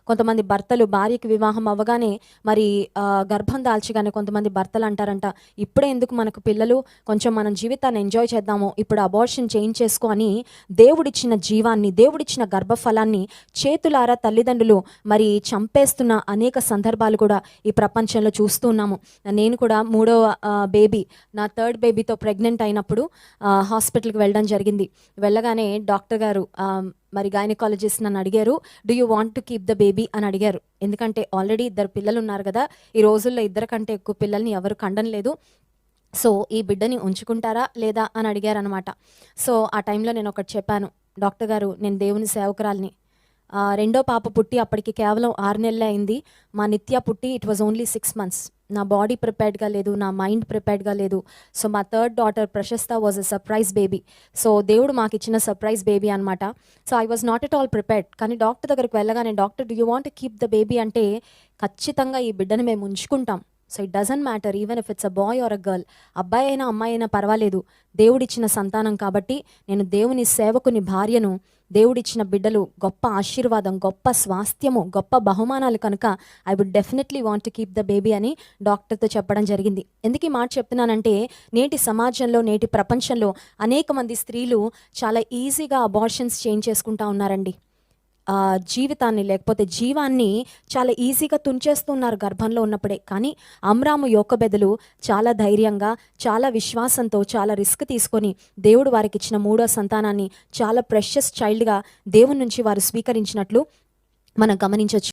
కొంతమంది భర్తలు భార్యకి వివాహం అవ్వగానే మరి గర్భం దాల్చగానే కొంతమంది భర్తలు అంటారంట, ఇప్పుడే ఎందుకు మనకు పిల్లలు, కొంచెం మనం జీవితాన్ని ఎంజాయ్ చేద్దాము, ఇప్పుడు అబార్షన్ చేయించేసుకో అని దేవుడిచ్చిన జీవాన్ని, దేవుడిచ్చిన గర్భఫలాన్ని చేతులారా తల్లిదండ్రులు మరి చంపేస్తున్న అనేక సందర్భాలు కూడా ఈ ప్రపంచంలో చూస్తూ ఉన్నాము. నేను కూడా మూడవ బేబీ, నా థర్డ్ బేబీతో ప్రెగ్నెంట్ అయినప్పుడు హాస్పిటల్కి వెళ్ళడం జరిగింది. వెళ్ళగానే డాక్టర్ గారు మరి గైనకాలజిస్ట్ నన్ను అడిగారు, do you want to keep the baby అని అడిగారు. ఎందుకంటే ఆల్రెడీ 2 పిల్లలు ఉన్నారు కదా, ఈ రోజుల్లో 2 కంటే ఎక్కువ పిల్లల్ని ఎవరు కండం లేదు, సో ఈ బిడ్డని ఉంచుకుంటారా లేదా అని అడిగారనమాట. సో ఆ టైంలో నేను ఒకటి చెప్పాను, డాక్టర్ గారు నేను దేవుని సేవకురాల్ని, రెండో పాప పుట్టి అప్పటికి కేవలం 6 నెలలే అయింది, మా నిత్య పుట్టి ఇట్ వాజ్ ఓన్లీ 6 months. నా బాడీ ప్రిపేర్డ్గా లేదు, నా మైండ్ ప్రిపేర్డ్గా లేదు. సో మా third daughter Prashasta was a surprise baby. So దేవుడు మాకు ఇచ్చిన సర్ప్రైజ్ బేబీ అనమాట. So I was not at all prepared. కానీ డాక్టర్ దగ్గరికి వెళ్ళగానే, doctor do you want to keep the baby అంటే, ఖచ్చితంగా ఈ బిడ్డను మేము ఉంచుకుంటాం. So it doesn't matter even if it's a boy or a girl, అబ్బాయి అయినా అమ్మాయి అయినా పర్వాలేదు, దేవుడిచ్చిన సంతానం కాబట్టి, నేను దేవుని సేవకుని భార్యను, దేవుడిచ్చిన బిడ్డలు గొప్ప ఆశీర్వాదం, గొప్ప స్వాస్థ్యము, గొప్ప బహుమానాలు కనుక I would definitely want to keep the baby అని డాక్టర్తో చెప్పడం జరిగింది. ఎందుకు ఈ మాట చెప్తున్నానంటే, నేటి సమాజంలో, నేటి ప్రపంచంలో అనేక మంది స్త్రీలు చాలా ఈజీగా అబార్షన్స్ చేయించేసుకుంటా ఉన్నారండి. జీవితాన్ని లేకపోతే జీవాన్ని చాలా ఈజీగా తుంచేస్తున్నారు గర్భంలో ఉన్నప్పుడే. కానీ అమ్రాము యోకెబెదులు చాలా ధైర్యంగా, చాలా విశ్వాసంతో, చాలా రిస్క్ తీసుకొని దేవుడు వారికి ఇచ్చిన 3వ సంతానాన్ని చాలా ప్రెషియస్ చైల్డ్గా దేవుని నుంచి వారు స్వీకరించినట్లు మనం గమనించవచ్చు.